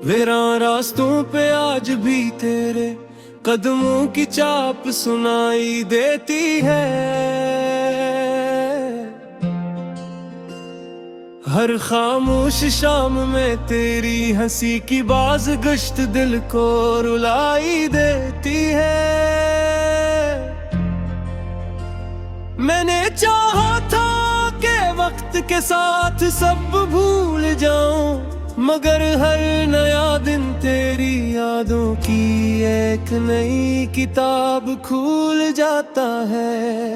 वीरान रास्तों पे आज भी तेरे कदमों की चाप सुनाई देती है। हर खामोश शाम में तेरी हंसी की बाज गश्त दिल को रुलाई देती है। मैंने चाहा था कि वक्त के साथ सब भूल जाऊं, मगर हर नया दिन तेरी यादों की एक नई किताब खुल जाता है।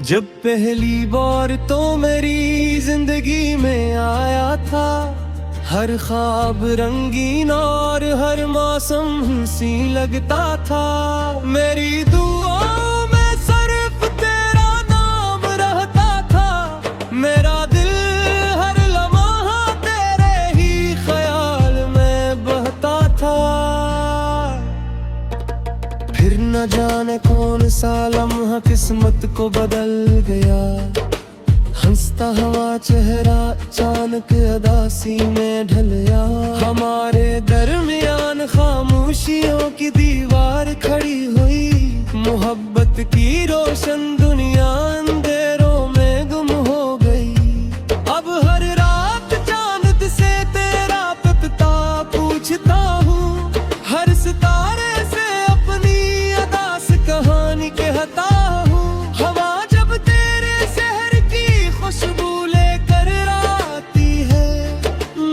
जब पहली बार तो मेरी जिंदगी में आया था, हर ख्वाब रंगीन और हर मौसम हंसी लगता था। मेरी दुआओं में सिर्फ तेरा नाम रहता था, मेरा दिल हर लम्हा तेरे ही ख्याल में बहता था। फिर न जाने कौन सा लम्हा किस्मत को बदल गया, हंसता हवा चेहरा अचानक अदासी में ढलया। हमारे दरमियान खामोशियों की दीवार खड़ी हुई, मोहब्बत की रोशन दुनिया अंधेरों में गुम हो गई। अब हर रात चांद से तेरा पता पूछता हूँ, हर सितारे से अपनी अदास कहानी कहता हूँ। हवा जब तेरे शहर की खुशबू लेकर आती है,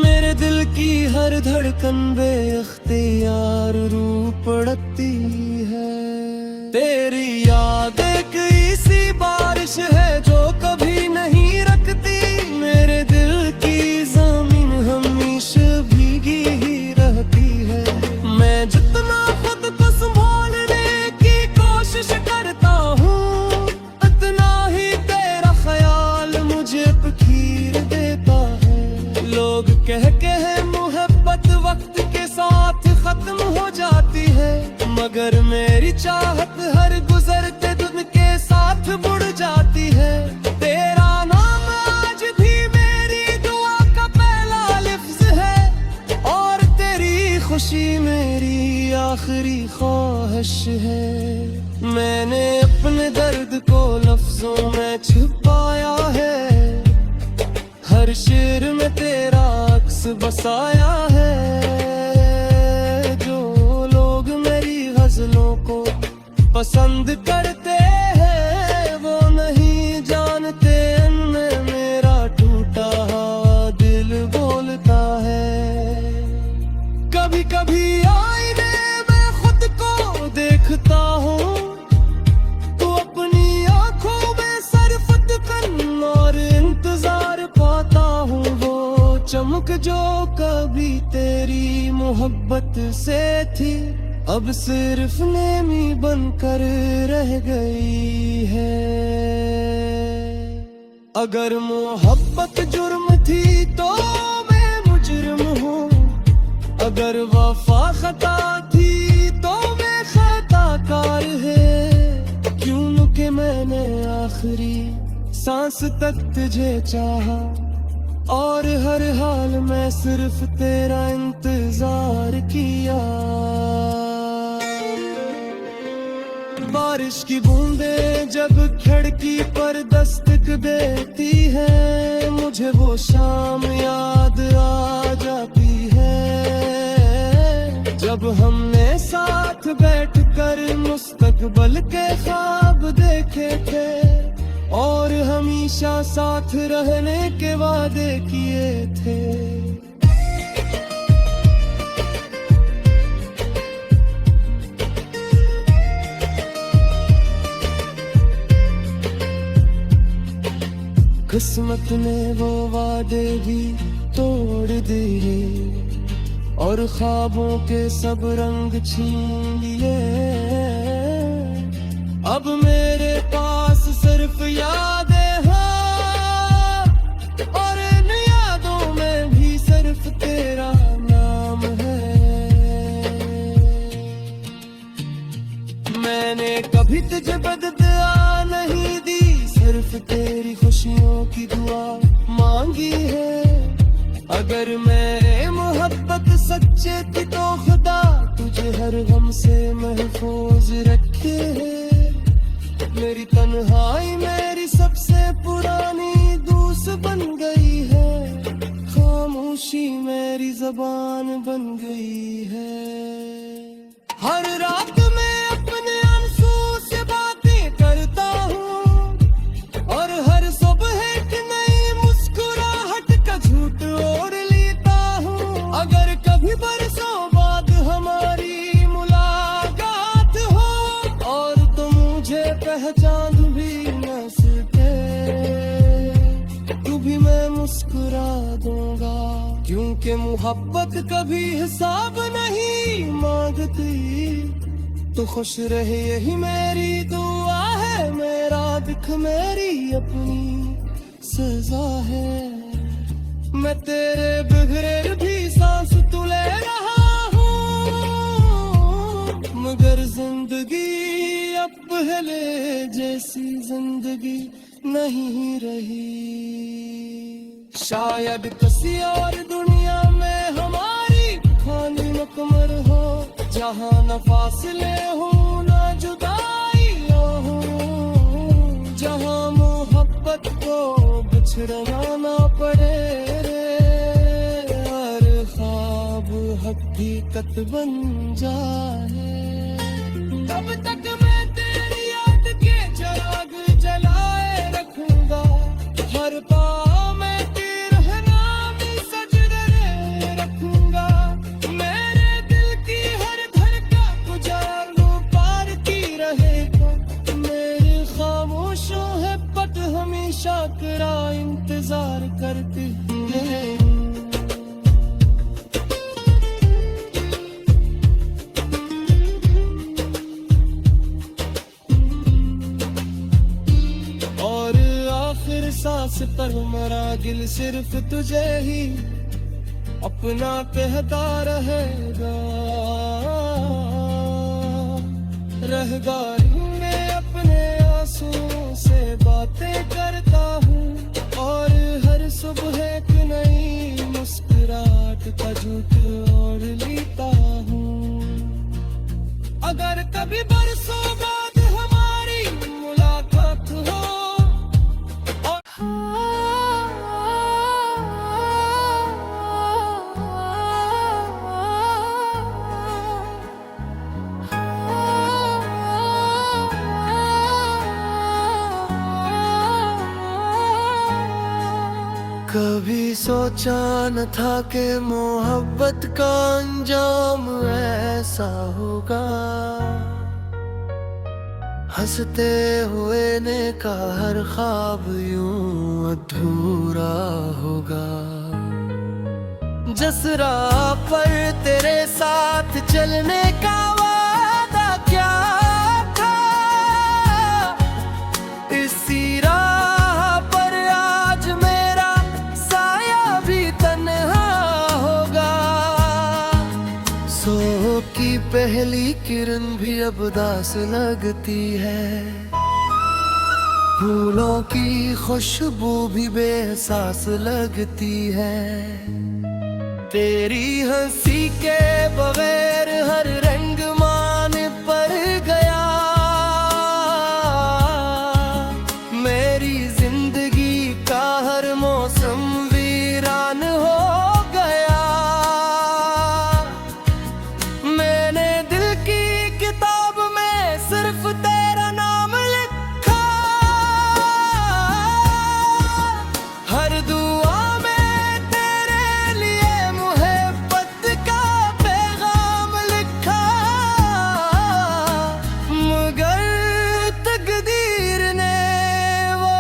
मेरे दिल की हर धड़कन बेख्तियार रू पड़ती है। तेरी याद एक ऐसी बारिश है जो कभी नहीं रखती, मेरे दिल की जमीन हमेशा भीगी ही रहती है। मैं जितना खुद को संभालने की कोशिश करता हूँ, उतना ही तेरा ख्याल मुझे फकीर देता है। लोग कहते हैं मोहब्बत वक्त के साथ खत्म हो जाती है, मगर मेरी चाहत हर गुजरते दिन के साथ बुढ़ जाती है। तेरा नाम आज भी मेरी दुआ का पहला लफ्ज है, और तेरी खुशी मेरी आखिरी ख्वाहिश है। मैंने अपने दर्द को लफ्जों में छुपाया है, हर शेर में तेरा अक्स बसाया है। जो लोग मेरी गजलों को पसंद करते हैं, वो नहीं जानते इनमें मेरा टूटा हुआ दिल बोलता है। कभी कभी आईने में खुद को देखता हूँ, तो अपनी आंखों में सरफत कन और इंतजार पाता हूँ। वो चमक जो कभी तेरी मोहब्बत से थी, अब सिर्फ नेमी बनकर रह गई है। अगर मोहब्बत जुर्म थी तो मैं मुजरिम हूँ, अगर वफा खता थी तो मैं खताकार है। क्यों कि मैंने आखिरी सांस तक तुझे चाहा, और हर हाल में सिर्फ तेरा इंतजार किया। बारिश की बूंदें जब खिड़की पर दस्तक देती है, मुझे वो शाम याद आ जाती है, जब हमने साथ बैठकर मुस्तकबल के ख्वाब देखे थे, और हमेशा साथ रहने के वादे किए थे। किस्मत ने वो वादे भी तोड़ दिए, और ख्वाबों के सब रंग छीन लिए। अब मेरे पास सिर्फ यादें हैं, और इन यादों में भी सिर्फ तेरा नाम है। मैंने सिर्फ तेरी खुशियों की दुआ मांगी है। अगर मेरे मोहब्बत सच्चे थी तो खुदा तुझे हर गम से महफूज रखे है। मेरी तन्हाई मेरी सबसे पुरानी दोस्त बन गई है, खामोशी मेरी जबान बन गई है। हर रात मैं अपने आंसू से बातें करता हूँ और हर सुबह एक नई मुस्कुराहट का झूठ ओढ़ लेता हूँ। अगर कभी बरसों बाद हमारी मुलाकात हो और तुम मुझे पहचान भी न सके तो भी मैं मुस्कुरा दूंगा, क्योंकि मोहब्बत कभी हिसाब नहीं मांगती। तो खुश रहे यही मेरी दुआ है, मेरा दुख मेरी अपनी सजा है। मैं तेरे बगैर भी सांस तो ले रहा हूँ, मगर जिंदगी अब पहले जैसी जिंदगी नहीं रही। शायद किसी और दुनिया में हमारी खाली मुकम्मल हो, जहाँ न फासले हो न जुदाइयाँ हो, जहाँ मोहब्बत को बिछड़ना ना पड़े, हर ख्वाब हकीकत बन जाए। तब तक मैं तेरी याद के चिराग जलाए रखूंगा, हर पाँव में तेरे नाम सजदे रखूंगा। मेरे दिल की हर धड़कन गुजारो पार की रहेगा, मेरे खामोशों है पट हमेशा तेरा इंतजार करती है। सांस पर मरा दिल सिर्फ तुझे ही अपना कहता रहेगा, रहेगा। मैं अपने आंसुओं से बातें करता हूँ और हर सुबह एक नई मुस्कुराहट का झूठ ओढ़ लेता हूँ। अगर कभी बरसों बाद हमारी मुलाकात हो कभी सोचा न था कि मोहब्बत का अंजाम ऐसा होगा, हंसते हुए ने का हर ख्वाब यूं अधूरा होगा। जिस राह पर तेरे साथ चलने का वादा क्या था, इसी राह पर आज मेरा साया भी तन्हा होगा। सुबह की पहली किरण भी अब उदास लगती है, फूलों की खुशबू भी बेएहसास लगती है। तेरी हंसी के बगैर हर रंग मान पर गया, मेरी जिंदगी का हर मौसम वीरान हो गया। मैंने दिल की किताब में सिर्फ तेरा नाम लिखा, हर दुआ में तेरे लिए मोहब्बत का पैगाम लिखा। मगर तकदीर ने वो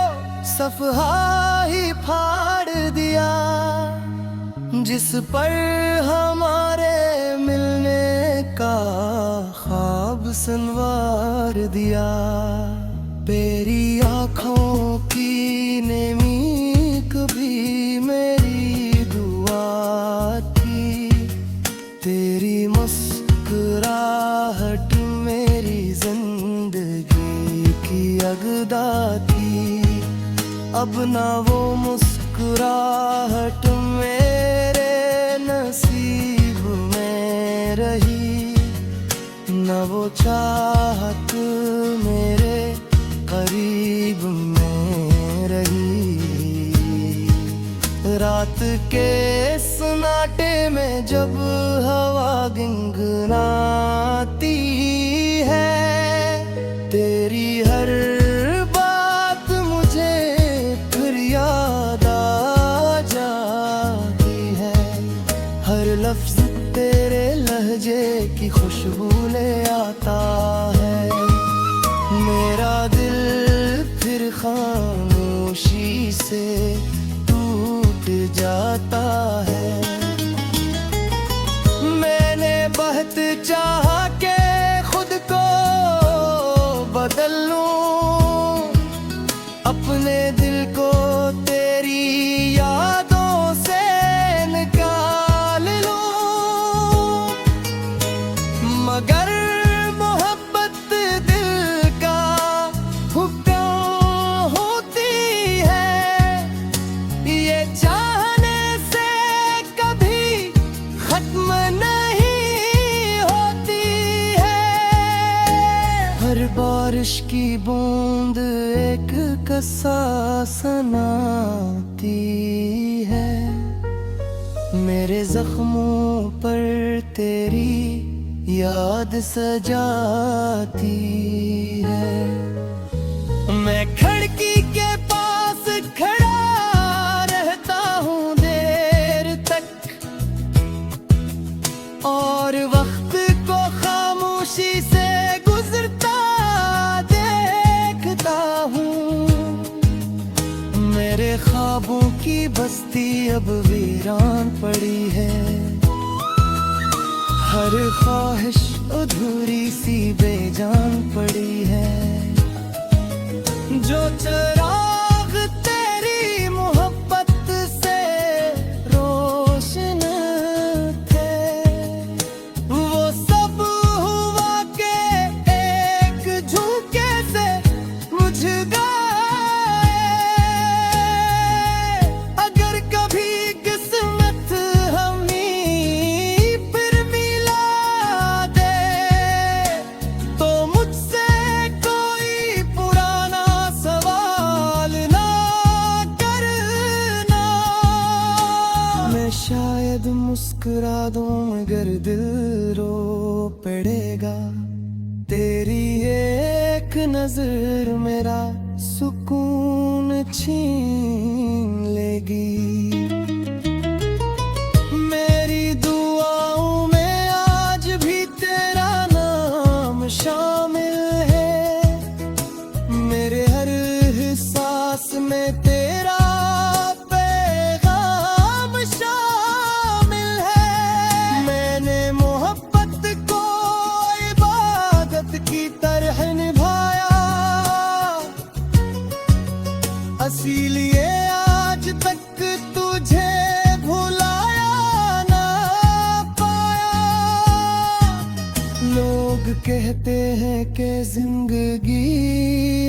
सफहा ही फाड़ दिया, जिस पर हमारे मिलने का ख्वाब संवार दिया। तेरी आँखों की नेमी कभी मेरी दुआ थी, तेरी मुस्कुराहट मेरी जिंदगी की अगदा थी। अब ना वो मुस्कुराहट मेरे नसीब में रही, न वो चाहत मेरे करीब में रही। रात के सन्नाटे में जब हवा गुनगुनाती है, तेरी हर बात मुझे फिर याद आ जाती है। हर लफ्ज तेरे लहजे की खुशबू ले आता है। मेरा दिल फिर खामोशी से टूट जाता है। मैंने बहुत चाहा के खुद को बदल लूं, अपने दिल को तेरी यादों से निकाल लूं, मगर मोहब्बत दिल का हुक्म होती है। ये चाहने से कभी खत्म नहीं होती है। हर बारिश की बूंद एक कसा सुनाती है। मेरे जख्मों पर तेरी याद सजाती है। मैं खिड़की के पास खड़ा रहता हूँ देर तक, और वक्त को खामोशी से गुजरता देखता हूँ। मेरे ख्वाबों की बस्ती अब वीरान पड़ी है। हर ख्वाहिश अधूरी सी बेजान पड़ी है। जो चिराग तेरी मोहब्बत से रोशन थे, वो सब हुआ के एक झोंके से बुझ गए। अगर कभी किस्मत हमें फिर मिला दे, तो मुझसे कोई पुराना सवाल ना करना। मैं शायद मुस्कुरा दूं मगर दिल रो पड़ेगा। तेरी एक नजर मेरा सुकून छीन लेगी। मेरी दुआओं में आज भी तेरा नाम शामिल है। मेरे हर सांस में तेरा पैगाम शामिल है। मैंने मोहब्बत को इबादत की तरह निभाया, इसीलिए आज तक तुझे भुलाया ना पाया। लोग कहते हैं कि जिंदगी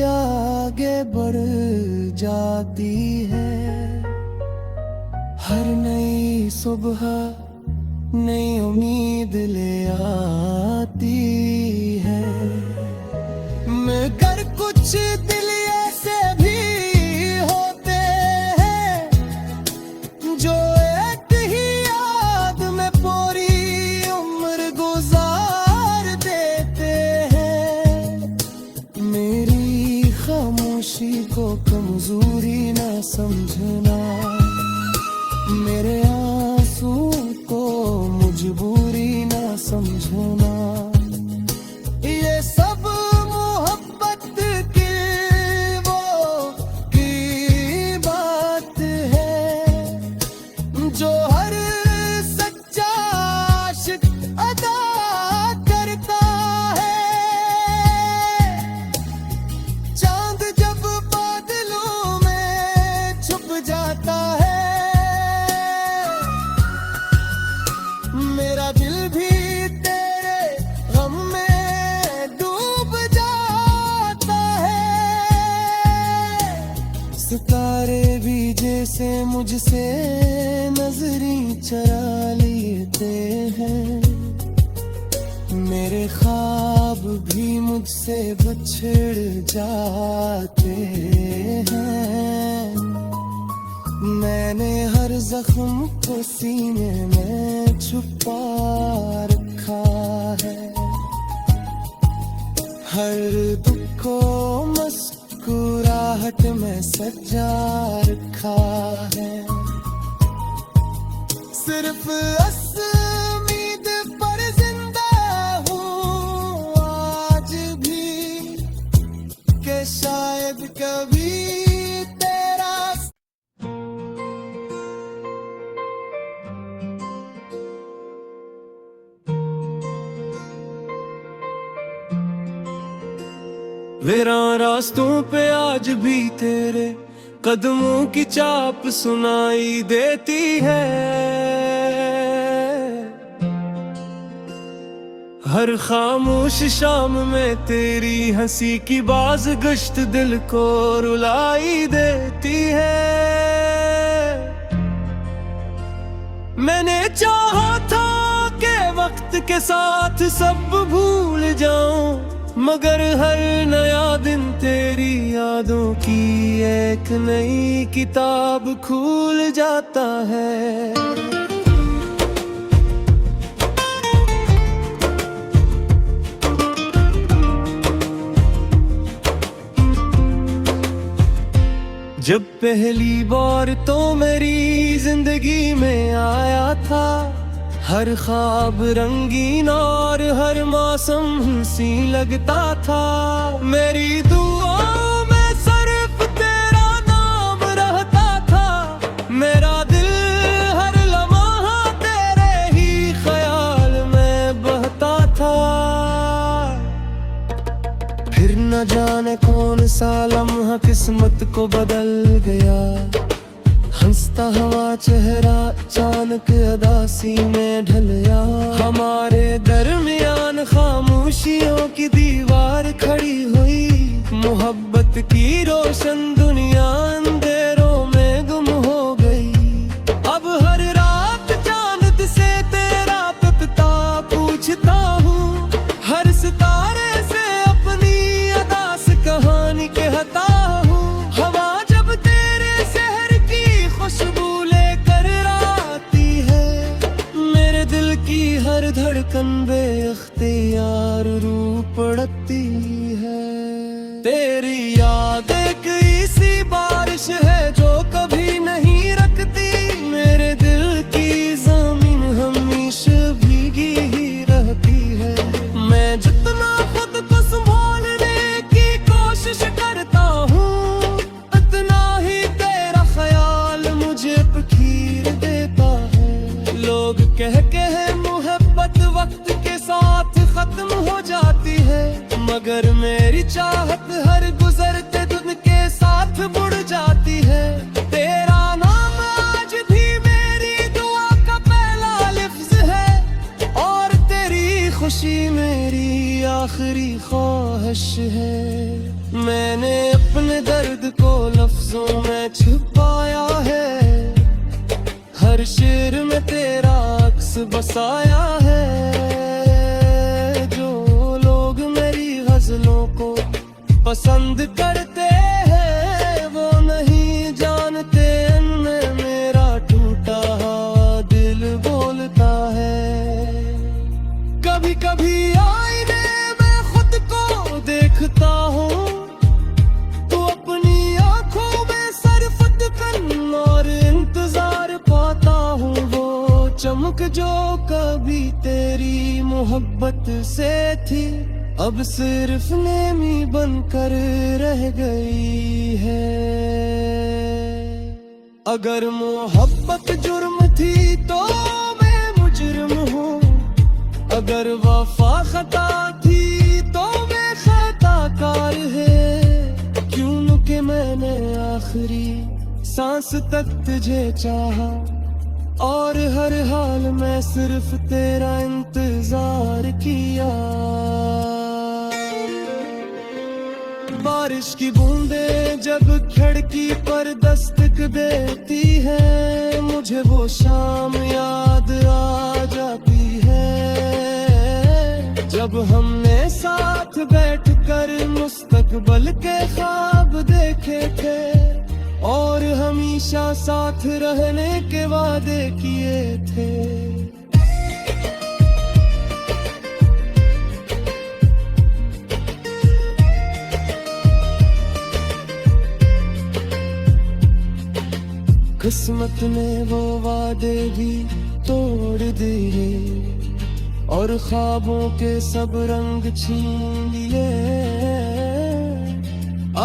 आगे बढ़ जाती है। हर नई सुबह नई उम्मीद ले आती है। मगर कुछ दिल ऐसे भी होते हैं, जो एक ही याद में पूरी उम्र गुजार देते हैं। मेरी खामोशी को कमजोरी ना समझना, मेरे आंसू को मजबूरी ना समझना। ये सब मोहब्बत की वो की बात है, जो हर सच्चा आशिक अदा करता है। चांद जब बादलों में छुप जाता है, मेरा दिल भी तेरे गम में डूब जाता है। सितारे भी जैसे मुझसे नजरी चरा लेते हैं, मेरे ख्वाब भी मुझसे बिछड़ जाते हैं। मैंने हर जख्म को सीने में छुपा रखा है, हर दुख को मुस्कुराहट में सजा रखा है। सिर्फ उम्मीद पर जिंदा हूँ आज भी, कि शायद कभी तेरा वीरान रास्तों पे आज भी तेरे कदमों की चाप सुनाई देती है। हर खामोश शाम में तेरी हंसी की बाज गश्त दिल को रुलाई देती है। मैंने चाहा था कि वक्त के साथ सब भूल जाऊं, मगर हर नया दिन तेरी यादों की एक नई किताब खुल जाता है। जब पहली बार तो मेरी जिंदगी में आया था, हर ख्वाब रंगीन और हर मौसम सी लगता था। मेरी दुआओं में सिर्फ तेरा नाम रहता था, मेरा दिल हर लम्हा तेरे ही ख्याल में बहता था। फिर न जाने कौन सा लम्हा किस्मत को बदल गया, हंसता हवा चेहरा अचानक अदासी में ढलया। हमारे दरमियान खामोशियों की दीवार खड़ी हुई, मोहब्बत की रोशन दुनिया अंधेरों में गुम हो गई। अब हर रात चांद से तेरा पता पूछता हूँ, हर सितारे से अपनी अदा से कहानी कहता हूँ। हवा जब तेरे शहर की खुशबू लेकर आती है, मेरे दिल की हर धड़कन बेख्तियार रू पड़ती है। तेरी याद एक ऐसी बारिश है जो कभी नहीं रखती, मेरे दिल की जमीन हमेशा भीगी ही रहती है। मैं जितना खुद को संभालने की कोशिश करता हूँ, उतना ही तेरा ख्याल मुझे पकीर देता है। लोग कहते हैं मोहब्बत वक्त के साथ खत्म हो जाती है, मगर मेरी चाहत हर गुजरते दिन के साथ बुढ़ जाती है। तेरा नाम आज भी मेरी दुआ का पहला लफ्ज है, और तेरी खुशी मेरी आखिरी ख्वाहिश है। मैंने अपने दर्द को लफ्जों में छुपाया है, हर शेर में तेरा अक्स बसाया है। जो लोग मेरी गजलों को पसंद करते हैं, वो नहीं जानते इनमें मेरा टूटा दिल बोलता है। कभी कभी आईने में खुद को देखता हूँ, तो अपनी आंखों में सरफत कन और इंतजार पाता हूँ। वो चमक जो कभी तेरी मोहब्बत से थी, अब सिर्फ नेमी बनकर रह गई है। अगर मोहब्बत जुर्म थी तो मैं मुजरिम हूँ, अगर वफा खता थी तो मैं खताकार है। क्यों कि मैंने आखिरी सांस तक तुझे चाहा, और हर हाल में सिर्फ तेरा इंतजार किया। बारिश की बूंदें जब खिड़की पर दस्तक देती है, मुझे वो शाम याद आ जाती है जब हमने साथ बैठकर मुस्तकबल के ख्वाब देखे थे और हमेशा साथ रहने के वादे किए थे। किस्मत ने वो वादे भी तोड़ दिए और ख्वाबों के सब रंग छीन लिए।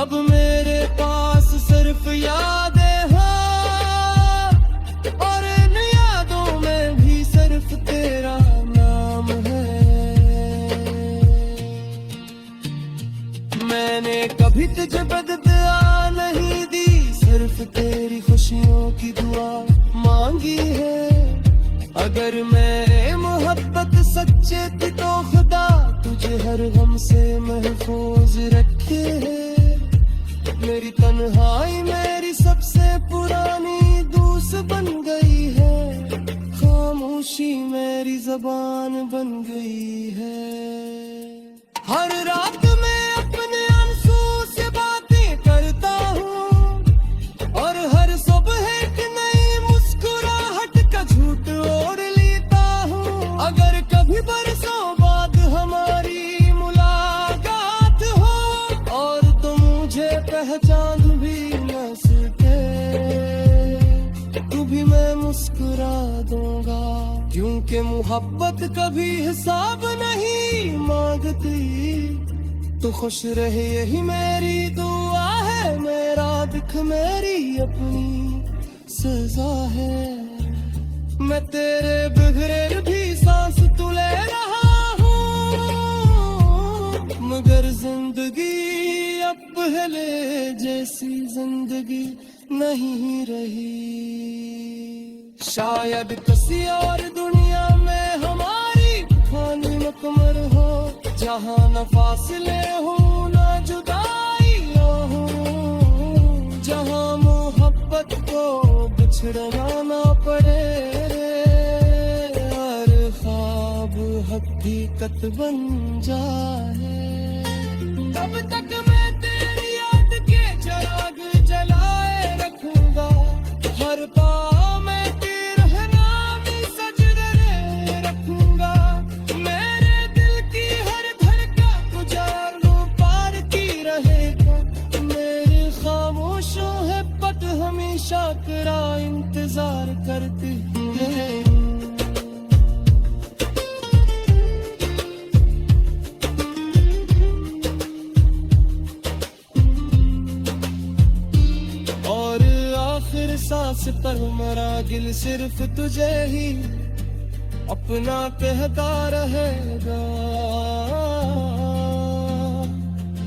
अब मेरे पास सिर्फ यादें हैं और इन यादों में भी सिर्फ तेरा नाम है। मैंने कभी तुझे बददुआ नहीं दी, सिर्फ तेरी खुशियों की दुआ मांगी है। अगर मेरे मोहब्बत सच्चे थी तो खुदा तुझे हर गम से महफूज रखे है। मेरी तन्हाई मेरी सबसे पुरानी दोस्त बन गई है, खामोशी मेरी जबान बन गई है। हर रात मैं अपने आंसू से बातें करता हूँ और हर सुबह एक नई मुस्कुराहट का झूठ ओढ़ लेता हूँ। अगर कभी बरसों बाद हमारी मुलाकात हो और तुम मुझे पहचान भी न सके, तू भी मैं मुस्कुरा दूंगा, क्योंकि मोहब्बत कभी हिसाब नहीं मांगती। तू खुश रहे यही मेरी दुआ है, मेरा दुख मेरी अपनी सजा है। मैं तेरे बगैर भी सांस तो ले रहा हूँ, मगर जिंदगी अब पहले जैसी जिंदगी नहीं रही। शायद किसी और दुनिया में हमारी खानी मुकम्मल हो, जहाँ न फासले हो न जुदाई हो, जहाँ मोहब्बत को बिछड़ना ना पड़े, हर ख्वाब हकीकत बन जाए। तब तक मैं तेरी याद के चिराग जलाए रखूंगा, हर पाँव में तेरे नाम सजदे रखूंगा। मेरे दिल की हर धड़कन गुजारो पार की रहेगा, मेरे खामोशों है पत हमेशा तेरा इंतजार करती है। सांस पर मरा दिल सिर्फ तुझे ही अपना कहता रहेगा,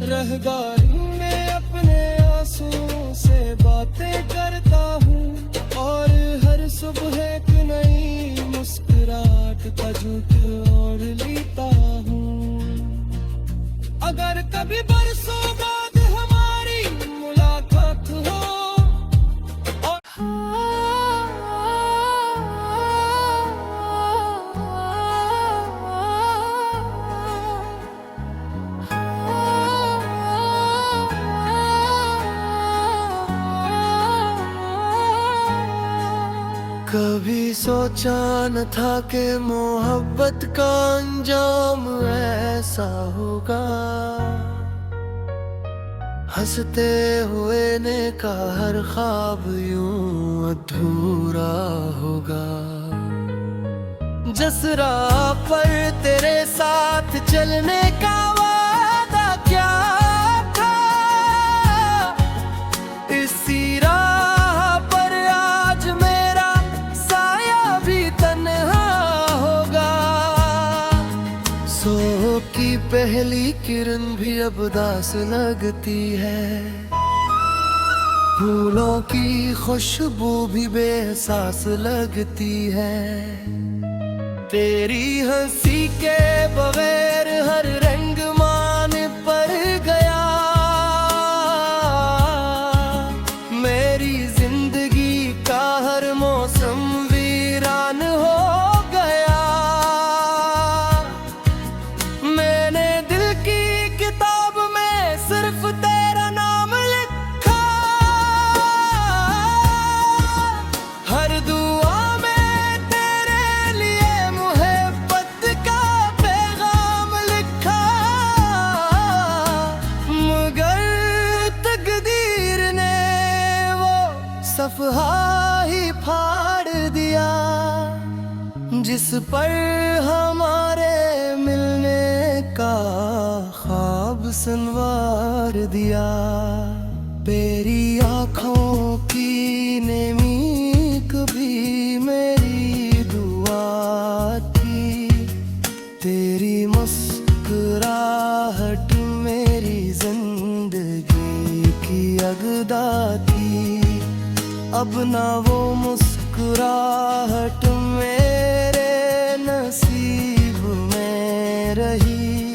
रहेगा। मैं अपने आंसुओं से बातें करता हूँ और हर सुबह एक नई मुस्कुराहट का झूठ ओढ़ लेता हूँ। अगर कभी बरसों बाद हमारी मुलाकात हो, कभी सोचा न था कि मोहब्बत का अंजाम ऐसा होगा। हंसते हुए ने का हर ख्वाब यूं अधूरा होगा। जिस राह पर तेरे साथ चलने का वादा क्या था, इसी राह पर आज मेरा साया भी तन्हा होगा। सुबह की पहली किरण भी अब उदास लगती है, फूलों की खुशबू भी बेएहसास लगती है। तेरी हंसी के बगैर हर रंग मान पर गया, सफहा ही फाड़ दिया, जिस पर हमारे मिलने का ख्वाब संवार दिया। तेरी आँखों की नेमी कभी मेरी दुआ थी, तेरी मुस्कुराहट मेरी जिंदगी की अगदा थी। अब ना वो मुस्कुराहट मेरे नसीब में रही,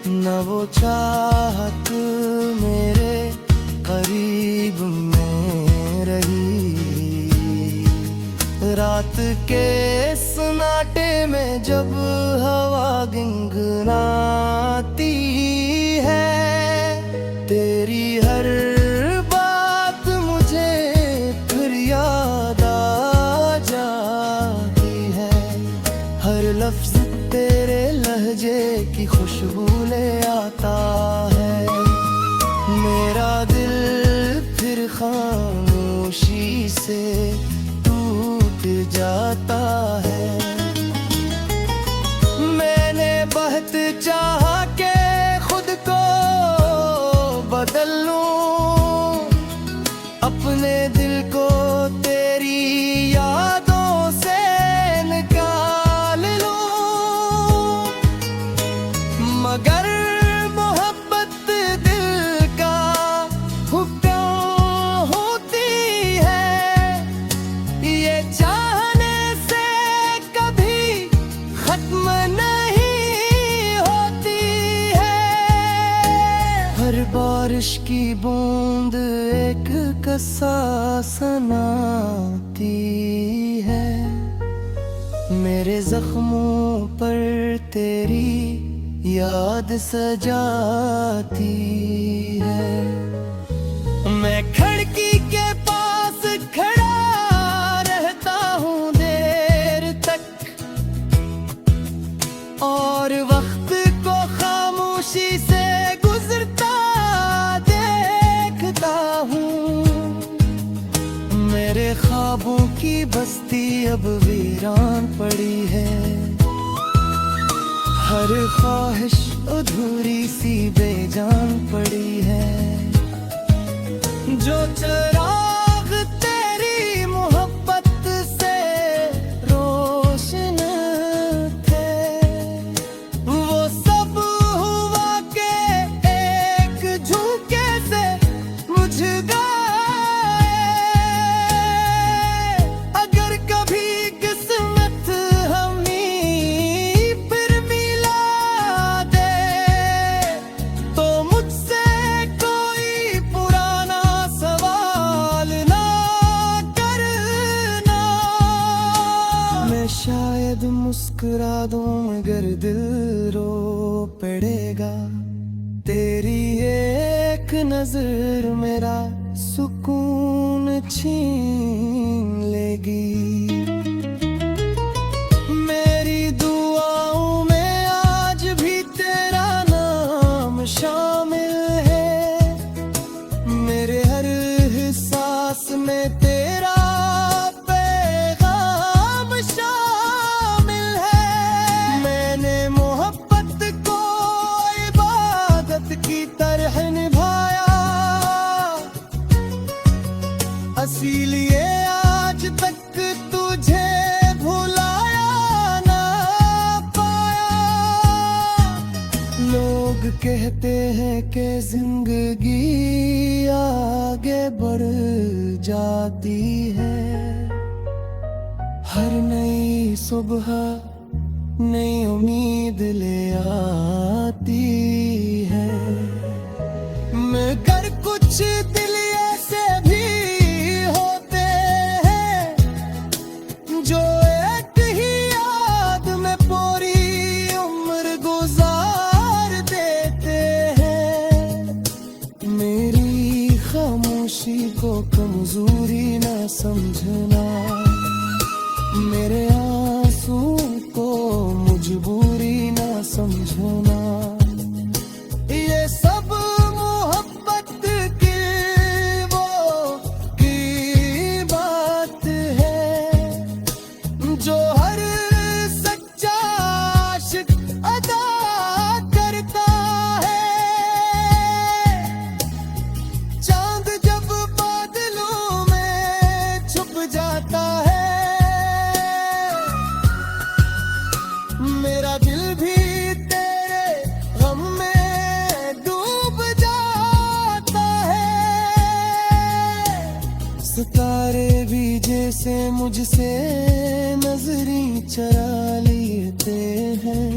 न वो चाहत मेरे करीब में रही। रात के सन्नाटे में जब हवा गुनगुनाती है, तेरी हर बात मुझे फिर याद आ जाती है। हर लफ्ज तेरे लहजे की खुशबू ले आता है। मेरा दिल फिर खामोशी से टूट जाता है। मैंने बहुत चाहा के खुद को बदल लूं, अपने दिल को तेरी यादों से निकाल लूं, मगर मोहब्बत दिल का हुक्म होती है। ये चाहने से कभी खत्म नहीं होती है। हर बारिश की बूंद एक कसा सुनाती है, मेरे जख्मों पर तेरी याद सजाती है। मैं खिड़की के पास खड़ा रहता हूँ देर तक, और वक्त को खामोशी से गुजरता देखता हूँ। मेरे ख्वाबों की बस्ती अब वीरान पड़ी है, हर ख्वाहिश अधूरी सी बेजान पड़ी है। जो चिराग तेरी मोहब्बत से रोशन थे, वो सब हुआ के एक झोंके से बुझ गए। अगर कभी किस्मत हमें फिर मिला दे, तो मुझसे कोई पुराना सवाल ना करना। मैं शायद मुस्कुरा दूं मगर दिल रो पड़ेगा। तेरी एक नजर मेरा सुकून छीन लेगी। मेरी दुआओं में आज भी तेरा नाम शामिल है, मेरे हर सांस में तेरा पैगाम शामिल है। मैंने मोहब्बत को इबादत की तरह निभाया, इसीलिए आज तक तुझे भुलाया ना पाया। लोग कहते हैं कि जिंदगी आगे बढ़ जाती है, हर नई सुबह नई उम्मीद ले आती है। मगर कुछ दिल ऐसे भी होते हैं, जो एक ही याद में पूरी उम्र गुजार देते हैं। मेरी खामोशी को कमजोरी ना समझना, मेरे आंसू को मजबूरी ना समझना। ये सब मोहब्बत की वो कीमत जाता है, मेरा दिल भी तेरे गम में डूब जाता है। सितारे भी जैसे मुझसे नजरी चरा लेते हैं,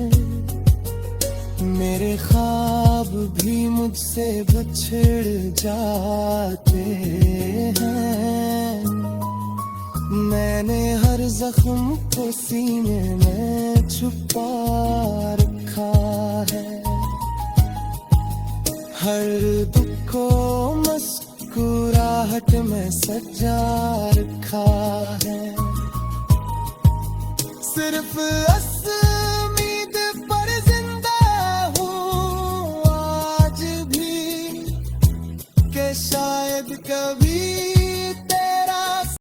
मेरे ख्वाब भी मुझसे बिछड़ जाते हैं। मैंने हर जख्म को सीने में छुपा रखा है, हर दुख को मुस्कुराहट में सजा रखा है। सिर्फ